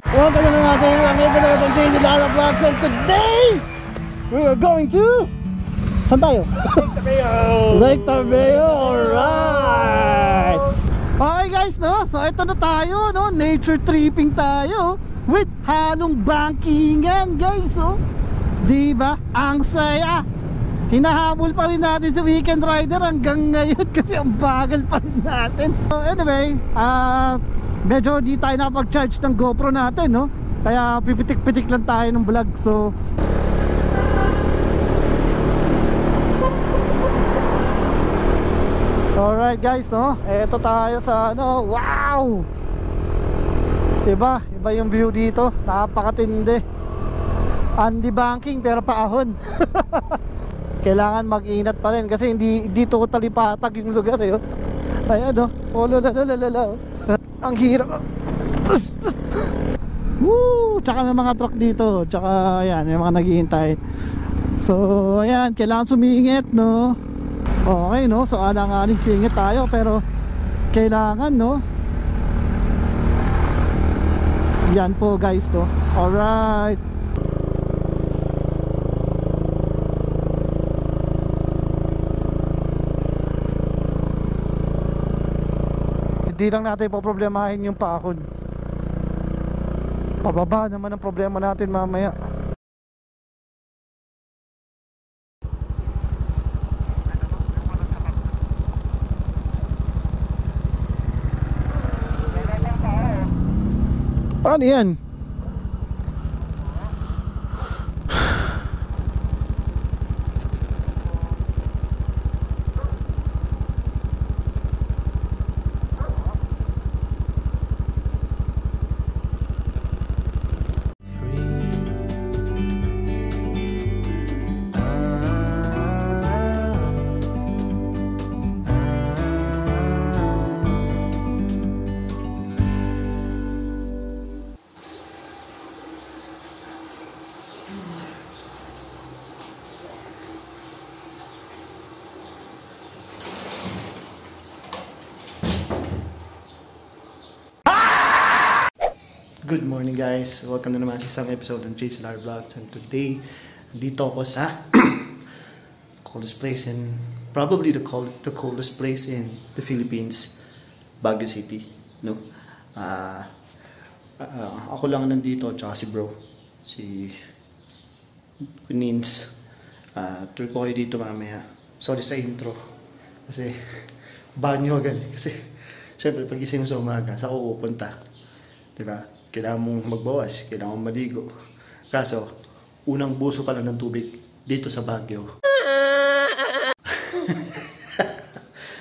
Welcome to another episode of JC Lara Vlogs, and today we are going to... Saan tayo? Lake Tabeo. Alright! Okay guys, no? So ito na tayo, no? Nature tripping tayo with halong bankingan guys, oh. Diba? Ang saya! Hinahabol pa rin natin si Weekend Rider hanggang ngayon kasi ang bagal pa rin natin. So anyway, medyo di tayo nakapag-charge ng GoPro natin, no? Kaya pipitik-pitik lang tayo ng vlog. So alright guys, no? Eto tayo sa ano. Wow! Diba? Iba yung view dito. Napakatindi. Andy banking pero paahon. Kailangan mag-ingat pa rin kasi hindi totally patag yung lugar, eh. Ayan, no? Oh, lalalala. Ang hirap. Woo! Tsaka may mga truck dito. Tsaka ayan, may mga naghihintay. So ayan, kailangan sumingit, no? Okay, no? So alang-aling singit tayo, pero kailangan, no? Yan po guys, to. Alright. Hindi lang natin poproblemahin yung paahon. Pababa naman ang problema natin mamaya. Paano yan? Good morning guys, welcome na naman sa isang episode ng JC Lara Vlogs. And today, dito ako sa coldest place in, probably the coldest place in the Philippines, Baguio City, no? Ako lang nandito, tsaka si bro, si Kunins. Tour ko kayo dito mamaya. Sorry sa intro, kasi banyo agad. Kasi syempre pagising mo sa umaga, saan ko pupunta, diba? Kailangan mong magbawas, kailangan mong maligo. Kaso, unang buso pa lang ng tubig dito sa Baguio.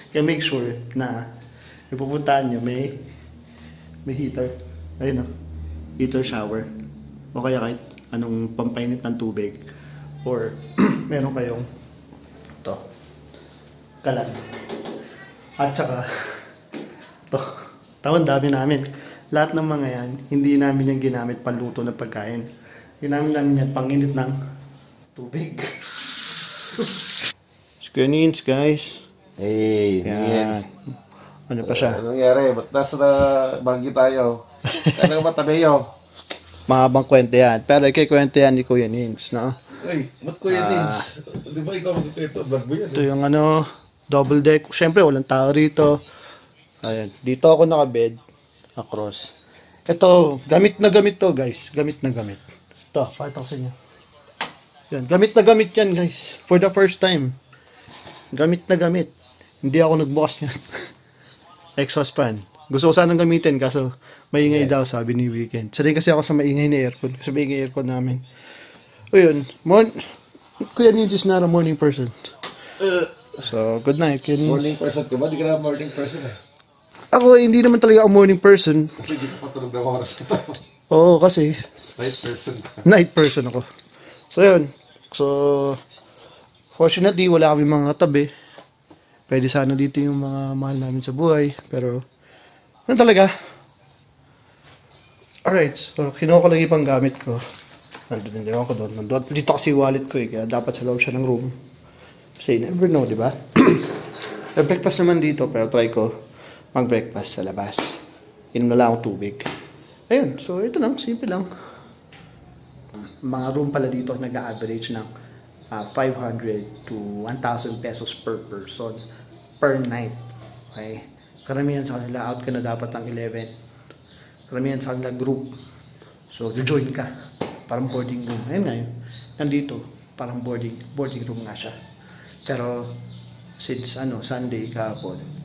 Kaya make sure na ipupuntahan nyo may heater. Ayun, no? Heater shower. O kaya kahit anong pampainit ng tubig. Or meron kayong ito, kalan. At saka ito, tawang dami namin. Lahat ng mga yan, hindi namin yung ginamit panluto ng pagkain. Ginamit namin yan panginit ng tubig. Skinins guys. Hey, yan. Ano pa siya? Anong nangyari? Ba't nasa na Baguio tayo? Ano ba Tabeo? Mahabang kwento yan. Pero ikikwento yan ni Kuya Nins, no? Ay, ba't Kuya Nins? Di ba ikaw magkikwento? Vlog mo yan. Ito yung ano, double deck. Siyempre, walang tao rito. Ayan, dito ako nakabed. Across. Ito, gamit na gamit to guys. Gamit na gamit. Ito, pakita ko sa inyo. Yan, gamit na gamit yan guys. For the first time. Gamit na gamit. Hindi ako nagbukas niyan. Exhaust fan. Gusto ko sanang gamitin kaso maingay daw sabi ni Weekend. Sanay kasi ako sa maingay na aircon. Sa maingay aircon namin. O yun. Kuya Nins is not a morning person. So, good night Kuya Nins. Morning person ka ba? Di ka na morning person eh. Ako, hindi naman talaga ako morning person. Kasi di ka patulog na oras na to. Oo, kasi Night person. night person ako. So, yun. So, fortunately, wala kami mga tabi. Pwede sana dito yung mga mahal namin sa buhay. Pero, ano talaga? Alright, so, kinuha ko lang yung panggamit ko. Nandun ako doon. Dito kasi wallet ko eh. Kaya dapat sa loob siya ng room. Kasi you never know, di ba? May breakfast naman dito. Pero try ko mag-breakfast sa labas. Inom na lang akong tubig. Ayun, so ito lang, simple lang. Mga room pala dito nag-average ng 500 to 1,000 pesos per person per night. Okay? Karamihan sa kanila, out ka na dapat ng 11. Karamihan sa kanila group. So, join ka. Parang boarding room. Ayun nga yun. Nandito, parang boarding room nga siya. Pero, since Sunday kahapon,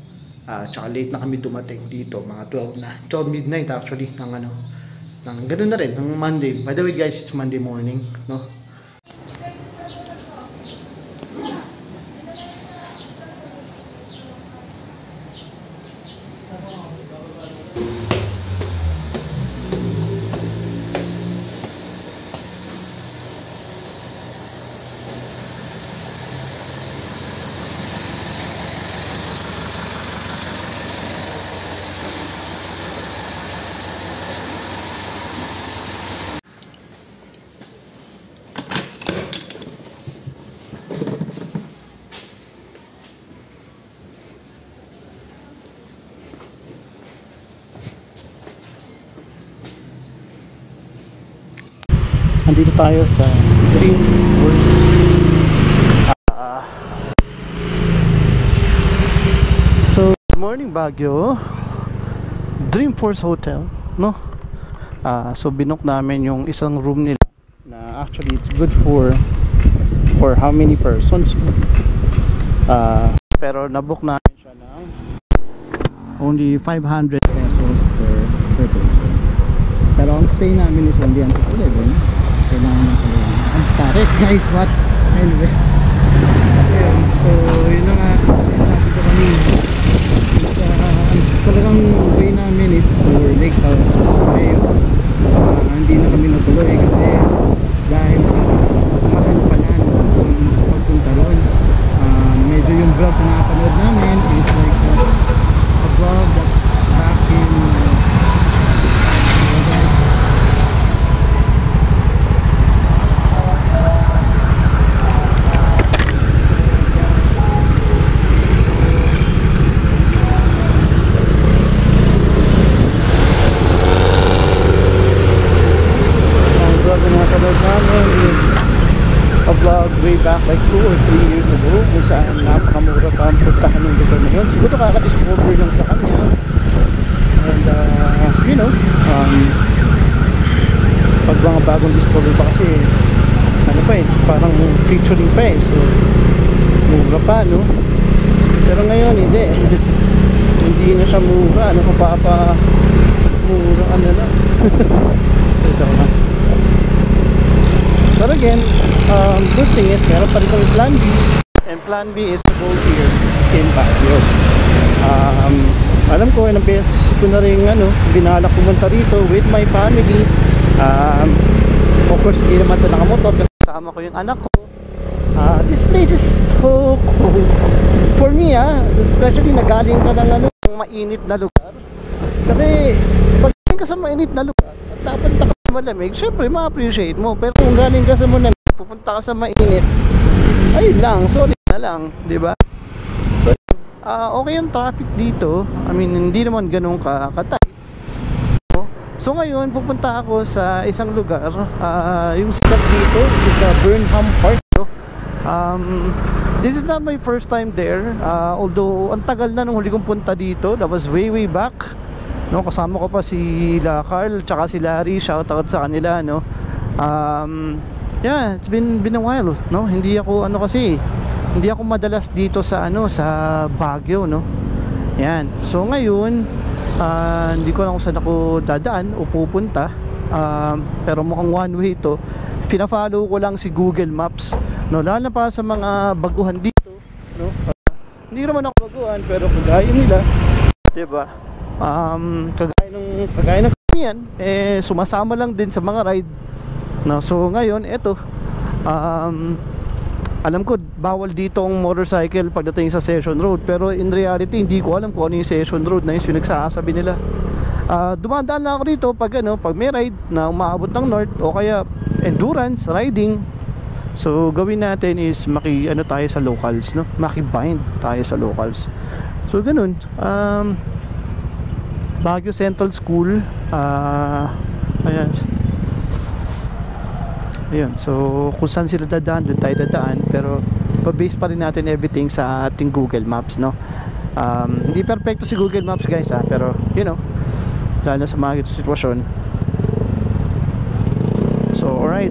tsaka late na kami dumating dito, mga 12 midnight actually, ng ganun na rin, ng Monday. By the way guys, it's Monday morning, no? Andito tayo sa Dreamforce. So, good morning Baguio. Dreamforce Hotel, no? So binook namin yung isang room nila na actually it's good for how many persons? Pero nabook namin siya ng only 500 pesos per person. Pero ang stay namin is only until 11. Kailangan ng kailangan. Ang tarik guys, what? Anyway. Ayun, so yun na nga, sinasabi ko kanina. Talagang way namin is for Lake Taoyuan. Hindi na kami natuloy kasi dahil sa mahal pala nung pagpunta doon. Medyo yung vlog na napanood namin is like a vlog that's back in way back like 2 or 3 years ago kung saan napakamura pa ang puntahan ng lugar na yun. Siguro kakadiscover lang sa kanya and you know, pag mga bagong discover pa kasi parang featuring pa so mura pa, no? Pero ngayon hindi hindi na siya mura, mura na ito na. But again, good thing is meron pa rin kami plan B, and plan B is to go here in Baguio. Alam ko ilang beses ko na rin binalak pumunta rito with my family. Of course hindi naman sa nakamotor kasi kasama ko yung anak ko. This place is so cold for me, especially nagaling ka ng mainit na lugar. Kasi pag galing ka sa mainit na lugar at napunta ka sa malamig, syempre ma-appreciate mo. Pero kung galing ka sa malamig, pupunta ka sa mainit, ay lang, sorry na lang, di ba? So, okay yung traffic dito. I mean, hindi naman ganun ka-tight. So ngayon, pupunta ako sa isang lugar. Yung sikat dito is Burnham Park, no? This is not my first time there. Although, ang tagal na nung huli kong punta dito. That was way back. No, kasama ko pa si Carl, tsaka si Larry. Shoutout sa kanila, no? Yeah, it's been a while, no? Hindi ako hindi ako madalas dito sa sa Baguio, no? Yan. So ngayon, hindi ko lang kung saan ako dadaan o pupunta. Pero mukhang one way ito. Pina-follow ko lang si Google Maps, no? Lalo na pa sa mga baguhan dito, no? Hindi naman ako baguhan, pero kagaya nila, 'di ba? Kagaya ng kamiyan, sumasama lang din sa mga ride. No, so ngayon eto, alam ko bawal dito ang motorcycle pagdating sa Session Road, pero in reality hindi ko alam kung ano yung Session Road na yung pinagsasabi nila. Dumadaan lang ako rito pag pag may ride na umaabot ng north o kaya endurance riding. So gawin natin is tayo sa locals, no? Maki-bind tayo sa locals. So ganun. Baguio Central School. Ayan. Ayun, so kung saan sila dadaan, doon tayo dadaan. Pero pa-base pa rin natin everything sa ating Google Maps, no? Hindi perfecto si Google Maps, guys, pero you know, lalo sa mga ganitong sitwasyon. So alright,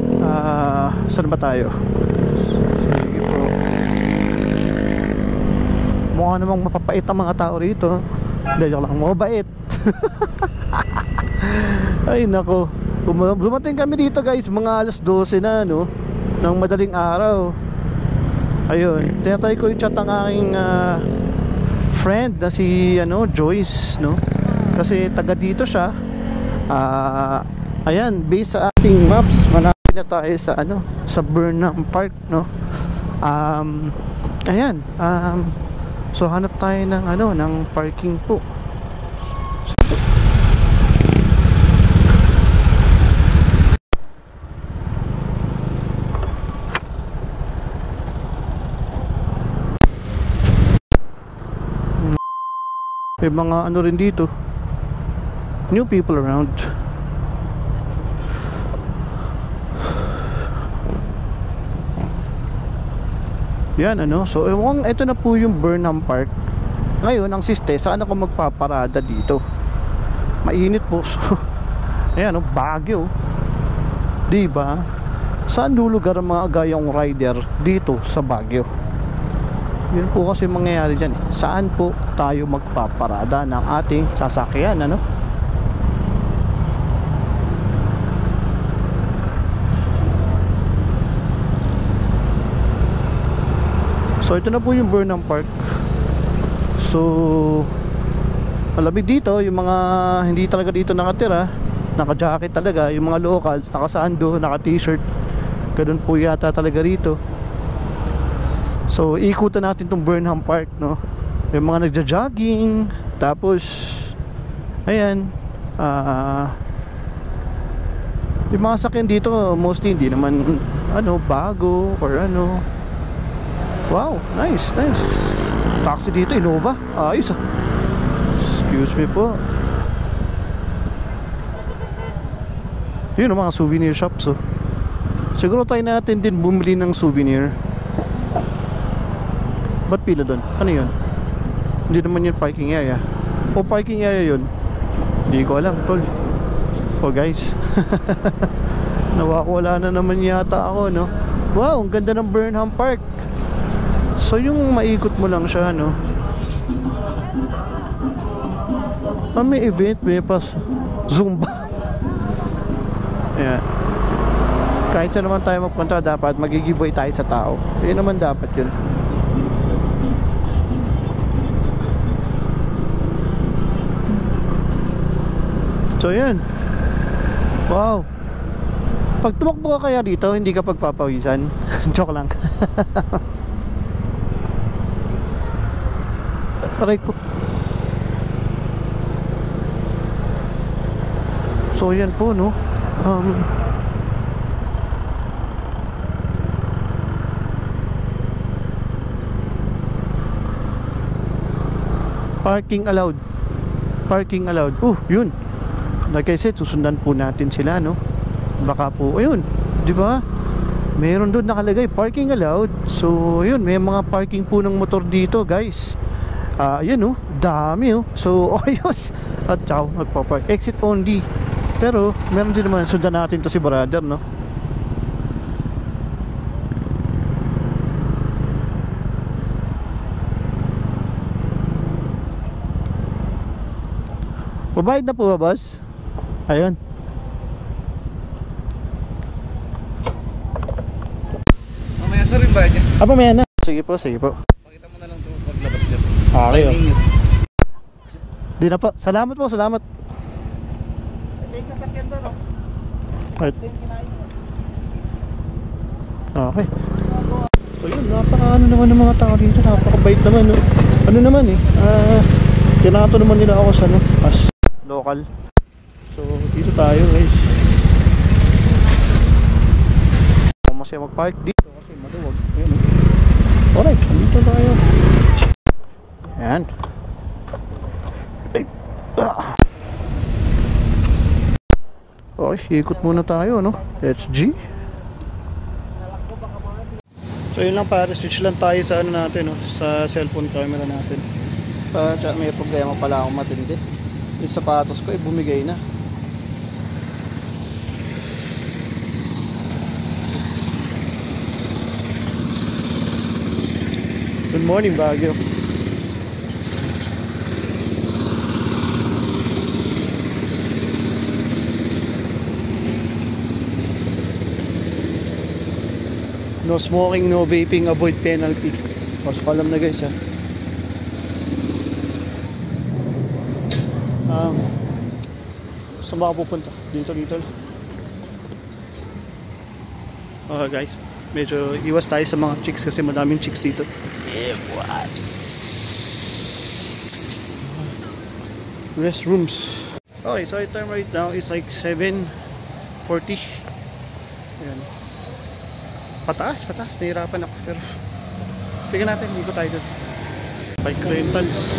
saan ba tayo? Sige po. Mukha namang mapapait ang mga tao rito. Dahil lang, mabait. Ay nako, dumating kami dito, guys, mga alas 12 na, no, ng madaling araw. Ayun, tinatry ko i-chat ang aking friend na si Joyce, no, kasi taga dito siya. Ayan, based sa ating maps, malapit na tayo sa sa Burnham Park, no. Ayan, so hanap tayo ng ng parking po. May mga rin dito, new people around. Yan so ito na po yung Burnham Park. Ngayon ang siste, saan ako magpaparada dito? Mainit po. So, ayan Baguio, diba? Saan lulugar ang mga gayong rider dito sa Baguio? Yun po kasi mangyayari dyan. Saan po tayo magpaparada ng ating sasakyan, So ito na po yung Burnham Park. So malamig dito, yung mga hindi talaga dito nakatira, naka-jacket talaga, yung mga locals, naka-sando, naka-t-shirt, ganun po yata talaga rito. So ikutan natin tong Burnham Park, no. Yung mga nagja-jogging, tapos ayan, yung mga sakyan dito mostly hindi naman bago or wow, nice. Taxi dito, Innova, ayos. Excuse me po. Yun mga souvenir shops, siguro tayo natin din bumili ng souvenir. Ba't pila doon? Ano yun? Hindi naman yun parking area. O parking area yun? Hindi ko alam, tol. O guys, nawawala na naman yata ako, no? Wow, ang ganda ng Burnham Park. So yung maikot mo lang siya, no? May event, may pas Zumba. Ayan. Kahit saan naman tayo magpunta, dapat magigiveaway tayo sa tao. Yun naman dapat yun. So yan. Wow. Pag tumakbo ka kaya dito, hindi ka pagpapawisan. Joke lang. Aray ko. So yan po, no. Parking allowed. Parking allowed. Yun. Like I said, susundan po natin sila, no. Baka po, ayun, di ba? Meron doon nakalagay parking allowed. So, yun, may mga parking po ng motor dito, guys. Ayan, dami, So, ayos. At saka magpa-park. Exit only. Pero, meron din naman, sundan natin to si brother, no. Babayad na po ba, boss? Ayun. Mamaya sa rin ba niya? Mamaya na. Sige po. Pakita mo na lang ito paglabas niya. Okay. Di na po. Salamat po, salamat. Right. Okay. So yun, napaka naman ng mga tao dito. Napakabait naman, no? Tinato naman nila ako sa as local. So dito tayo, guys. Masaya mag-park dito kasi maluwag. Ayun, alright, dito tayo. Ayan. Okay, ikot muna tayo, no? HG. So yun lang pare, switch lang tayo sa ano natin, no? Sa cellphone camera natin. May problema pala akong matindi. Yung sapatos ko ay bumigay na. Good morning, Baguio. No smoking, no vaping, avoid penalty. Mas alam na guys ha. Saan ba ako pupunta? Dito lang. Guys, medyo iwas tayo sa mga chicks kasi madaming chicks dito. Yeah, what? Restrooms. Okay, so the time right now is like 7:40. Ayan. Pataas. Nahirapan ako. Pero tingnan natin, hindi ko tayo doon. Bike rentals.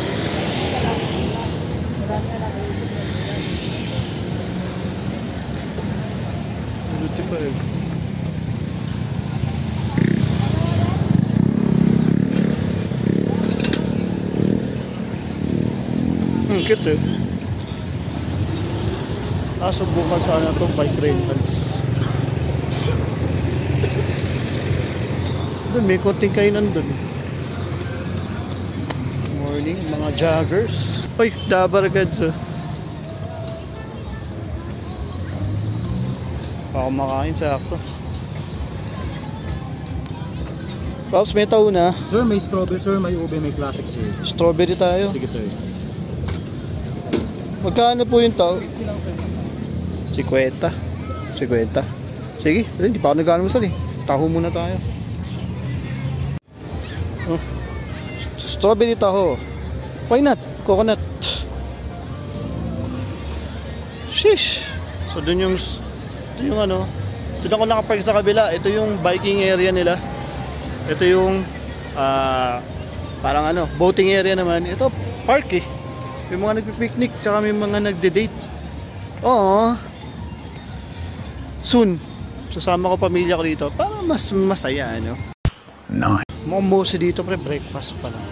Buti pa eh. Cute eh. Subukan sana itong bike rentals. Doon may konting kainan doon. Morning, mga joggers. Uy, dabaragads ah. Baka makain sa ako. Pops, may tao na. Sir, may strawberry, sir, may ube, may classic, sir. Strawberry tayo. Sige, sir. Magkano po yung tao? 50. Sige, hindi pa ako nag-ano masal eh. Taho muna tayo. Oh. Strawberry taho. Why not? Coconut. Sheesh. So dun yung ano, dun ako nakapark sa kabila. Ito yung biking area nila. Ito yung parang ano, boating area naman. Ito park eh. May mga nagpi-picnic tsaka may mga nagde-date. Oo. Soon sasama ko pamilya ko dito para mas masaya, ano. Nice. Mga mose dito pre, breakfast pa lang.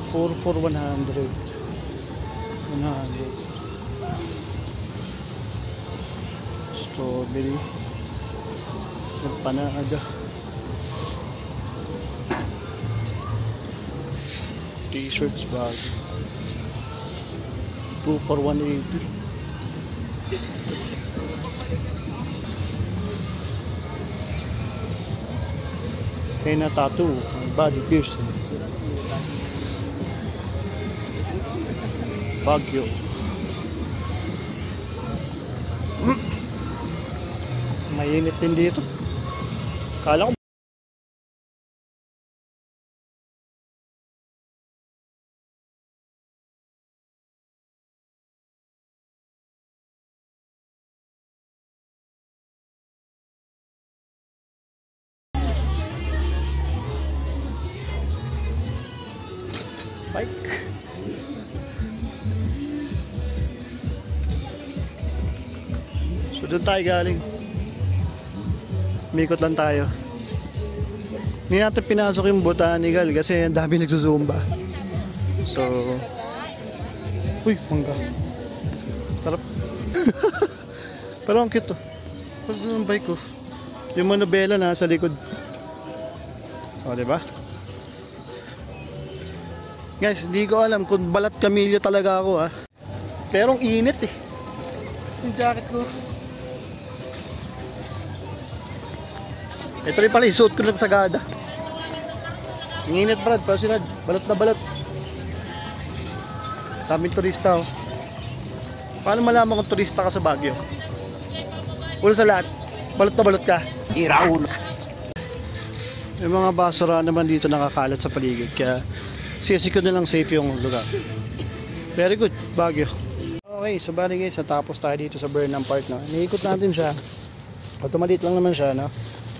4 for 100. 100. Strawberry. Empanada. T-shirts bag. 2 for 180. Henna tattoo, body piercing. Baguio. Mainit din dito. Kala ko bike. So doon tayo galing. Mikot lang tayo. Hindi natin pinasok yung botanical kasi ang dami nagsusumba. So uy, mangga. Sarap. Pero ang cute to. Tapos yung bike ko. Yung manobela na sa likod. So diba? Guys, hindi ko alam kung balat kamilyo talaga ako ha. Pero ang init eh. Yung jacket ko. Ito rin pala isuot ko lang sagada. Ang init Brad, pero sinad, balat na balat. Daming turista oh. Paano malaman kung turista ka sa Baguio? Una sa lahat, balot na balot ka. Iraon. May mga basura naman dito nakakalat sa paligid. Kaya sisikod na lang safe yung lugar. Very good, Baguio. Okay, so bali guys, natapos tayo dito sa Burnham Park. No? Niikot natin siya. Automalit lang naman siya. No?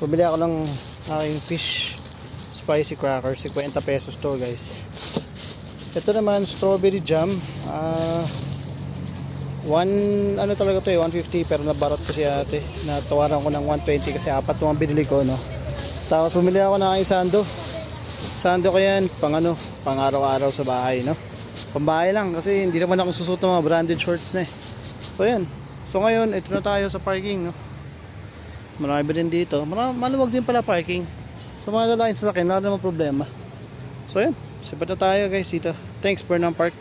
Pumili ako ng aking fish spicy crackers. 50 pesos to guys. Ito naman, strawberry jam. Ano talaga to eh, 150, pero nabarot ko si ate. Natawaran ko ng 120 kasi apat yung binili ko, no. Tapos bumili ako ng aking sando ko yan, pang araw-araw sa bahay, no. Pambahay lang kasi hindi naman ako susuot ng mga branded shorts na eh. So yan. So ngayon, ito na tayo sa parking, no. Marami din dito. Maluwag din pala parking. So mga lalaking sasakyan, wala namang problema. So yan, sipat na tayo guys dito. Thanks Burnham Park.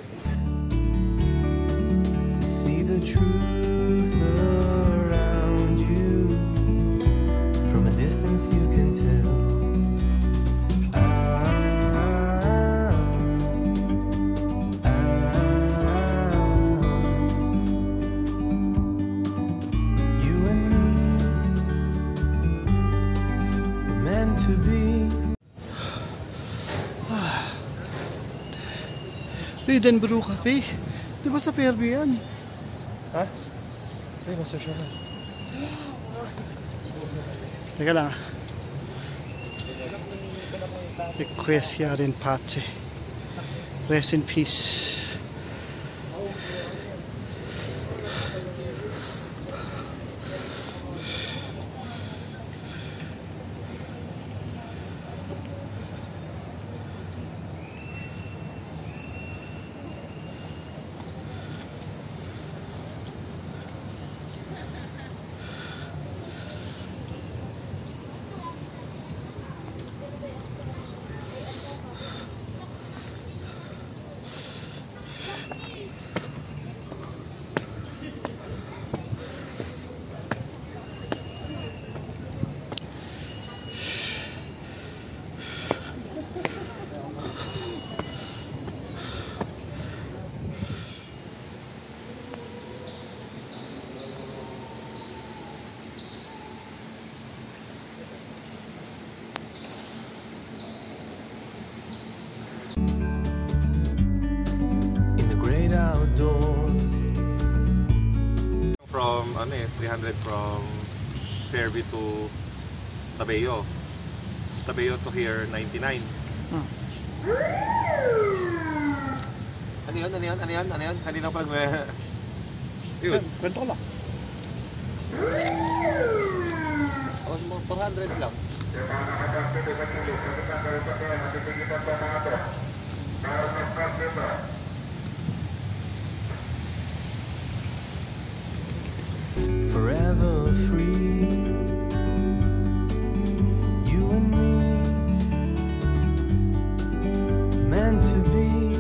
To see the truth around you, from a distance you can tell. You and me were meant to be. Eden Brew Cafe. Di ba sa Fairview yan? Ha? Ay, nasa siya na. Teka lang ah. Request Yarin Pache. Rest in peace. Outdoors. From 300 from Fairview to Tabeo. Sa Tabeo to here 99. Ano yun? Kanina pag may... Yun. Kwento ko lang. 400 lang. Forever free, you and me, meant to be.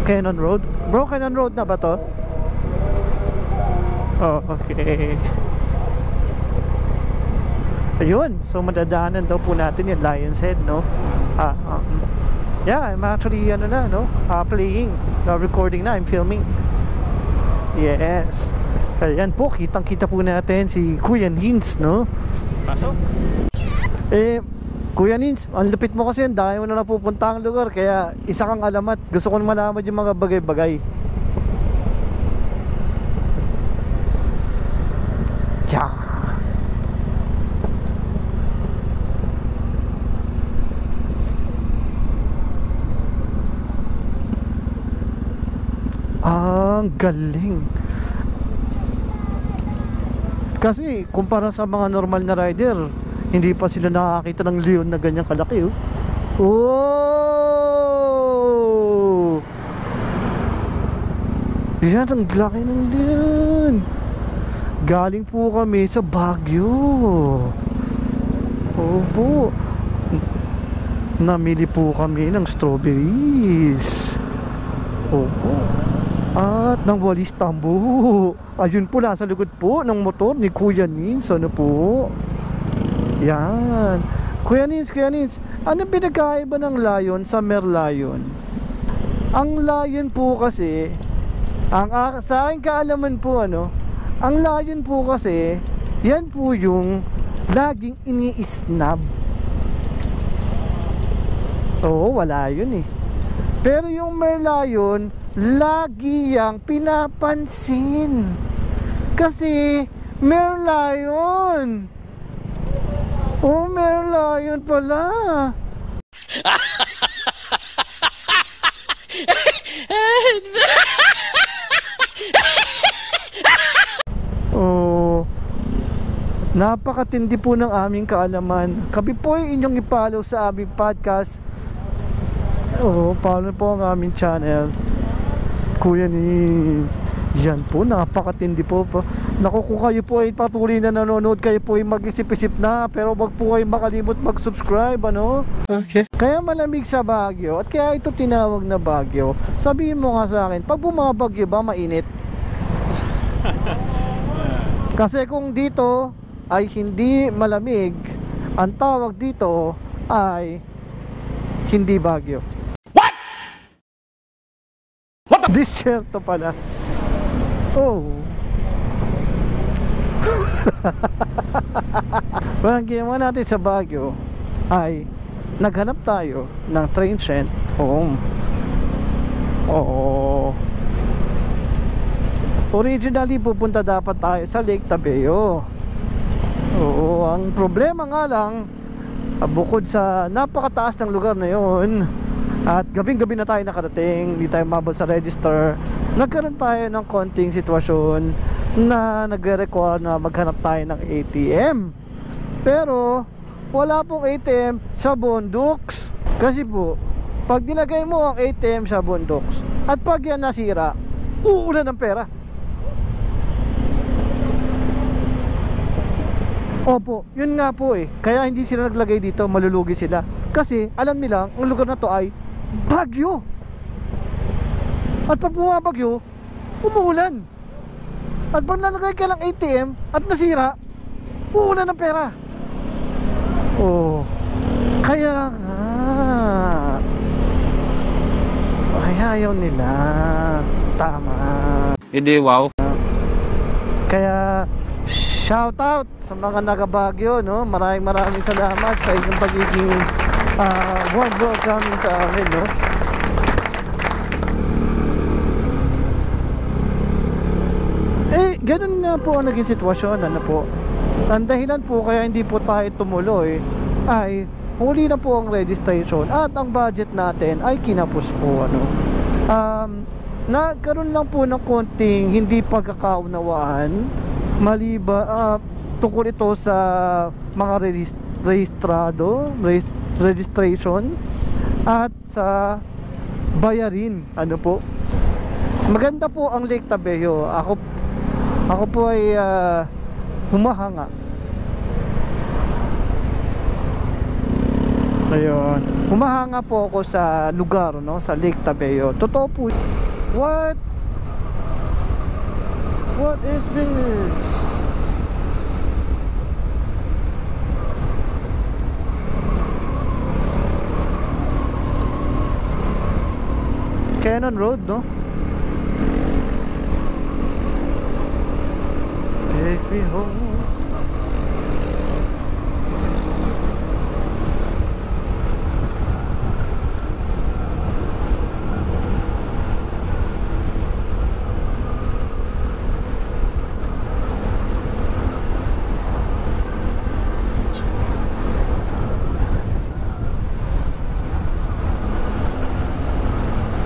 Cannon Road? Bro, Cannon Road na ba to? Oh, okay. Ayun, so madadaanan daw po natin yung Lion's Head, no? Yeah, I'm actually playing, recording na, I'm filming. Yes. Ayan po, kitang-kita po natin si Kuya Nins, no? Pasok? Kuya Nins, ang lupit mo kasi, dahil mo na napupunta ang lugar, kaya isa kang alamat. Gusto ko malaman yung mga bagay-bagay. Yeah. Ang galing. Kasi kumpara sa mga normal na rider, hindi pa sila nakakita ng leon na ganyang kalaki, oh. Oh! Yan, ang laki ng leon. Galing po kami sa Baguio. Opo. Namili po kami ng strawberries. Opo. At ng walis tambo. Ayun po, nasa likod po ng motor ni Kuya Nins. Ano po? Yan. Kuya Nins, ano pinagkaiba ng lion sa merlion? Ang lion po kasi, sa aking kaalaman po, ang lion po kasi, yan po yung laging ini-snub. Oo, wala yun eh. Pero yung merlion, lagi yang pinapansin. Kasi merlion. Oh, merlion pala. Napakatindi po ng aming kaalaman. Kami po ay inyong i-follow sa aming podcast. Oo, follow po ang aming channel. Kuya Nins. Yan po, napakatindi po. Naku, kung kayo po ay patuloy na nanonood, kayo po ay mag-isip-isip na. Pero wag po kayo makalimot mag-subscribe, ano? Okay. Kaya malamig sa Baguio, at kaya ito tinawag na Baguio. Sabihin mo nga sa akin, pag bumabagyo ba, mainit? Kasi kung dito ay hindi malamig, ang tawag dito ay hindi Baguio. What? Disyerto pala. Oh. Well, ang ginawa natin sa Baguio ay naghanap tayo ng transient home. Oo. Originally pupunta dapat tayo sa Lake Tabeo. Oo, ang problema nga lang, bukod sa napakataas ng lugar na yon, at gabing-gabi na tayo nakarating, hindi tayo mabal sa register, nagkaroon tayo ng konting sitwasyon na nagre-require na maghanap tayo ng ATM. Pero wala pong ATM sa bundocks. Kasi po, pag nilagay mo ang ATM sa bundocks at pag yan nasira, uulan ng pera. Opo, yun nga po eh. Kaya hindi sila naglagay dito, malulugi sila. Kasi alam nila, ang lugar na to ay Bagyo. At pag bumabagyo, umuulan. At pag nalagay ka lang ATM at nasira, uulan ng pera. Oh, kaya nga. Kaya ayaw nila. Tama. Hindi, wow. Kaya shout out sa mga naga-Baguio, no? Maraming salamat sa inyong pagiging warm welcoming sa amin, no? Eh, ganun nga po ang naging sitwasyon, ano po. Ang dahilan po kaya hindi po tayo tumuloy ay huli na po ang registration at ang budget natin ay kinapos po, ano. Nagkaroon lang po ng konting hindi pagkakaunawaan tungkol ito sa mga registration at sa bayarin, ano po. Maganda po ang Lake Tabeo. Ako po ay humahanga. Ayun, humahanga po ako sa lugar, no, sa Lake Tabeo. Totoo po. What is this? Cannon Road, no? Take me home.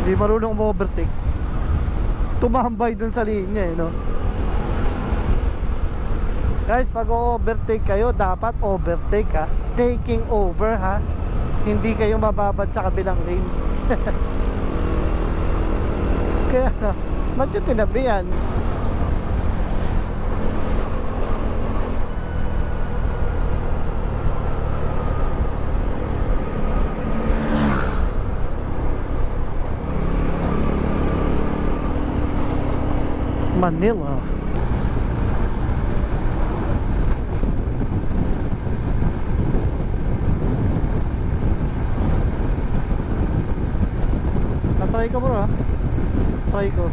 Hindi marunong mo-overtake. Tumambay dun sa linya, eh, no? Guys, pag overtake kayo, dapat overtake, ha? Taking over, ha? Hindi kayo mababad sa kabilang lane. Kaya, ba't yung tinabi yan? Manila. Try ko, bro, ha? Try ko.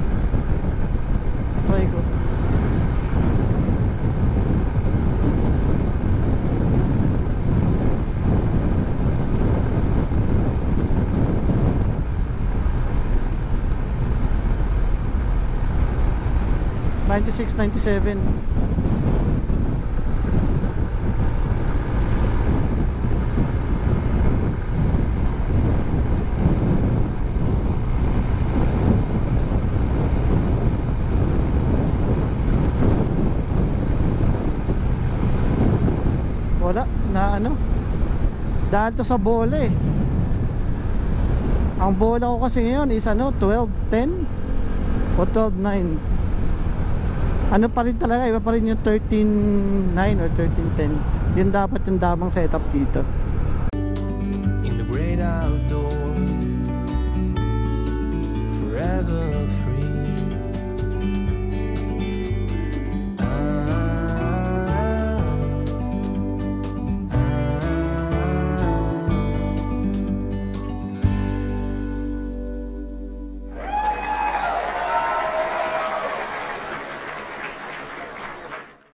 '96, '97. Wala na ano. Dahil to sa bola eh. Ang bola ko kasi ngayon is ano 12.10 o 12.9. Ano pa rin talaga, iba pa rin yung 13.9 or 13.10. Yun dapat yung damang setup dito.